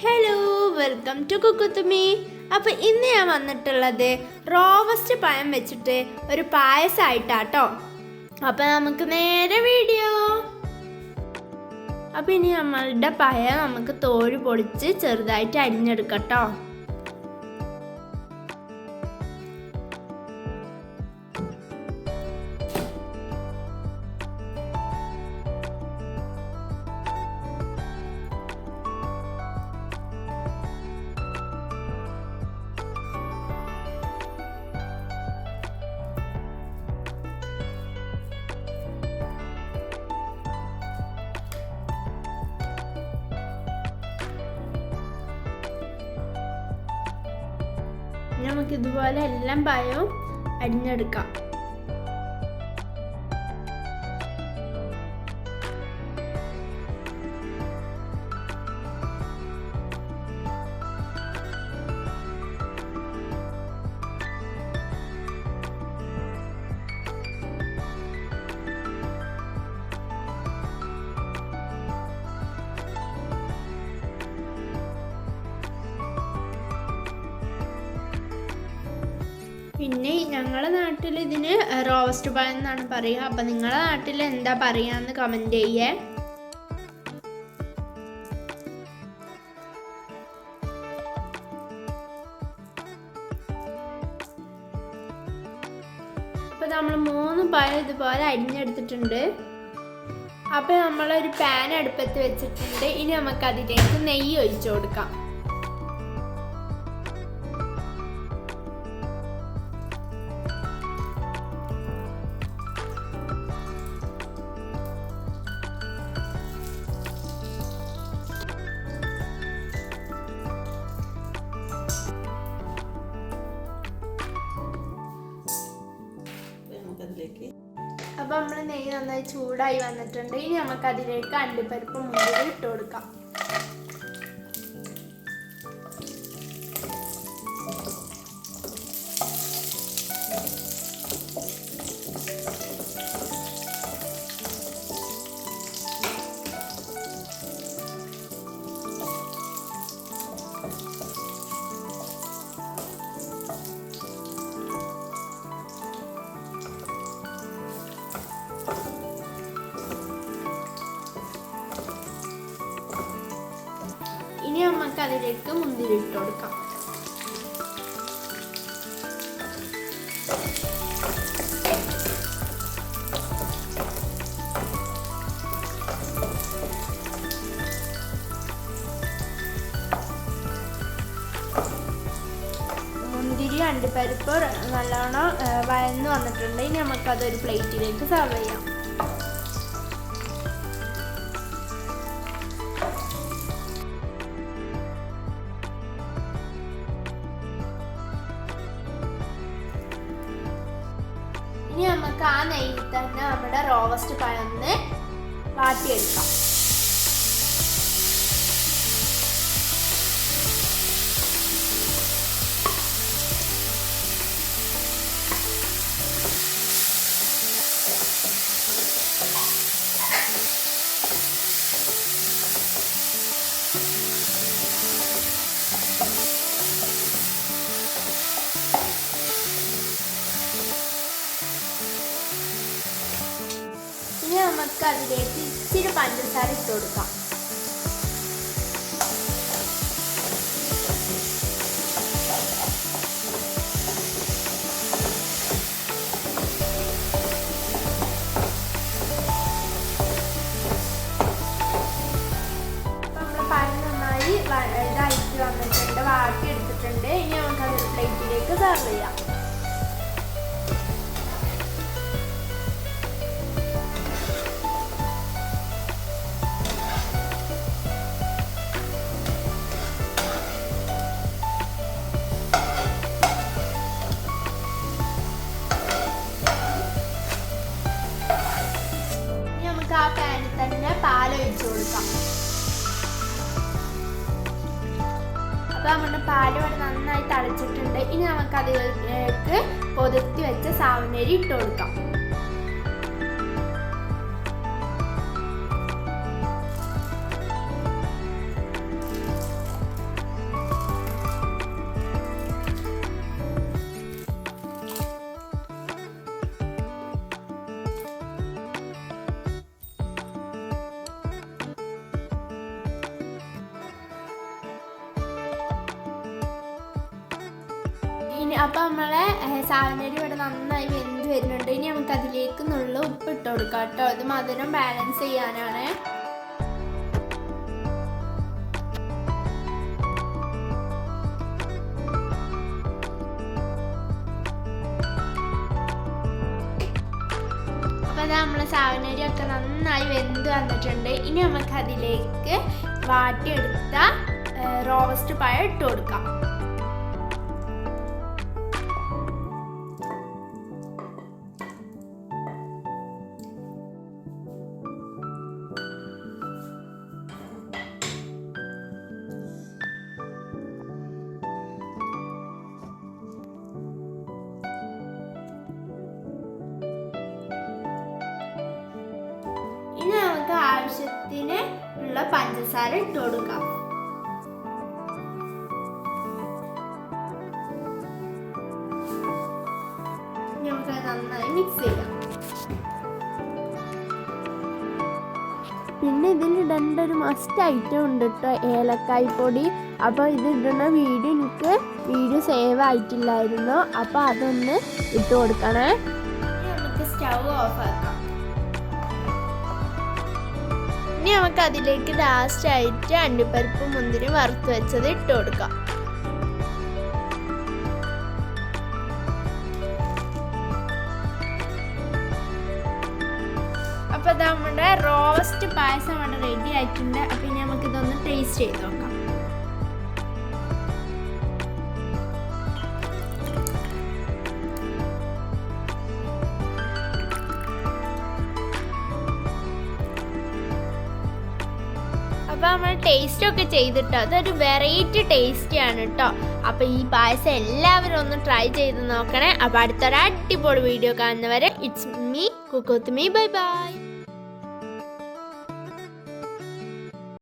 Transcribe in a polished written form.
Hello, welcome to കുക്കുത്തുമി. അപ്പോൾ ഇന്ന് ഞാൻ വന്നിട്ടുള്ളത് റോബസ്റ്റ് പഴം വെച്ചിട്ട് ഒരു പായസമായിട്ടാട്ടോ. അപ്പോൾ നമുക്ക് നേരെ വീഡിയോ. അപ്പോൾ ഇനി നമ്മളുടെ പഴം നമുക്ക് തോല് പൊളിച്ച് ചെറുതായിട്ട് അരിഞ്ഞെടുക്കട്ടോ. നമുക്ക് ഇതുപോലെ എല്ലാം പഴവും അരിഞ്ഞെടുക്കാം. പിന്നെ ഞങ്ങളുടെ നാട്ടിൽ ഇതിന് റോസ്റ്റ് പഴം എന്നാണ് പറയുക. അപ്പം നിങ്ങളുടെ നാട്ടിൽ എന്താ പറയാന്ന് കമൻറ്റ് ചെയ്യേ. അപ്പം നമ്മൾ 3 പഴം ഇതുപോലെ അരിഞ്ഞെടുത്തിട്ടുണ്ട്. അപ്പം നമ്മളൊരു പാൻ അടുപ്പത്ത് വെച്ചിട്ടുണ്ട്. ഇനി നമുക്ക് അതിലേക്ക് നെയ്യ് ഒഴിച്ചു കൊടുക്കാം. അപ്പോൾ നമ്മൾ നെയ്യ് നന്നായി ചൂടായി വന്നിട്ടുണ്ട്. ഇനി നമുക്ക് അതിലേക്ക് അണ്ടിപ്പരിപ്പ് മുന്തിരി ഇട്ട് കൊടുക്കാം. ഇനി നമുക്ക് അതിലേക്ക് മുന്തിരി ഇട്ട് കൊടുക്കാം. മുന്തിരി അണ്ടിപ്പരിപ്പ് നല്ലോണം വഴന്ന് വന്നിട്ടുണ്ട്. ഇനി നമുക്കതൊരു പ്ലേറ്റിലേക്ക് സെർവ് ചെയ്യാം. ഇനി നമുക്ക് ആ നെയ്യിൽ തന്നെ നമ്മുടെ റോബസ്റ്റ് പഴം ഒന്ന് വാട്ടിയെടുക്കാം. ഇനി നമുക്ക് അതിലേക്ക് ഇച്ചിരി പഞ്ചസാര ഇട്ട് കൊടുക്കാം. അപ്പം നമ്മുടെ പഴം നന്നായി ഇതായിട്ട് വന്നിട്ടുണ്ട്, വാട്ടി എടുത്തിട്ടുണ്ട്. ഇനി നമുക്ക് അതൊരു പ്ലേറ്റിലേക്ക് സെർവ് ചെയ്യാം. ആ പാനിൽ തന്നെ പാൽ ഒഴിച്ചു കൊടുക്കാം. അപ്പോൾ നമ്മുടെ പാൽ ഇവിടെ നന്നായി തിളച്ചിട്ടുണ്ട്. ഇനി നമുക്ക് അതിലേക്ക് പൊതിർത്തി വെച്ച സാവനരി ഇട്ട് കൊടുക്കാം. ഇനി അപ്പം നമ്മളെ സാവനരി ഇവിടെ നന്നായി വെന്ത് വരുന്നുണ്ട്. ഇനി നമുക്ക് അതിലേക്ക് നുള്ള ഉപ്പ് ഇട്ട് കൊടുക്കാം കേട്ടോ. ഇത് മധുരം ബാലൻസ് ചെയ്യാനാണ്. അപ്പോൾ അത് നമ്മളെ സാവനരി ഒക്കെ നന്നായി വെന്ത് വന്നിട്ടുണ്ട്. ഇനി നമുക്ക് അതിലേക്ക് വാട്ടിയെടുത്ത റോസ്റ്റ് പഴം ഇട്ട് കൊടുക്കാം. ഇനി നമുക്ക് ആവശ്യത്തിന് ഉള്ള പഞ്ചസാര ഇട്ട് കൊടുക്കാം. നമുക്ക് നന്നായി മിക്സ് ചെയ്യാം. പിന്നെ ഇതിൽ ഇടേണ്ട ഒരു മസ്റ്റ് ഐറ്റം ഉണ്ട് കേട്ടോ, ഏലക്കായ് പൊടി. അപ്പോൾ ഇത് ഇടുന്ന വീഡിയോ സേവ് ആയിട്ടില്ലായിരുന്നു. അപ്പോൾ അതൊന്ന് ഇട്ട് കൊടുക്കണേ. നമുക്ക് സ്റ്റൗ ഓഫ് ആക്കാം. ഇനി നമുക്ക് അതിലേക്ക് ലാസ്റ്റ് ആയിട്ട് അണ്ടിപ്പരിപ്പ് മുന്തിരി വറുത്ത് വെച്ചത് ഇട്ട് കൊടുക്കാം. അപ്പോൾ നമ്മുടെ റോസ്റ്റ് പായസം ഇവിടെ റെഡി ആയിട്ടുണ്ട്. അപ്പം ഇനി നമുക്കിതൊന്ന് ടേസ്റ്റ് ചെയ്ത് നോക്കാം. അപ്പോൾ നമ്മൾ ടേസ്റ്റൊക്കെ ചെയ്തിട്ടോ, അതൊരു വെറൈറ്റി ടേസ്റ്റിയാണ് കേട്ടോ. അപ്പോൾ ഈ പായസം എല്ലാവരും ഒന്ന് ട്രൈ ചെയ്ത് നോക്കണേ. അപ്പോൾ അടുത്തൊരു അടിപൊളി വീഡിയോ കാണുന്നവരെ it's me Kukku with me. Bye by.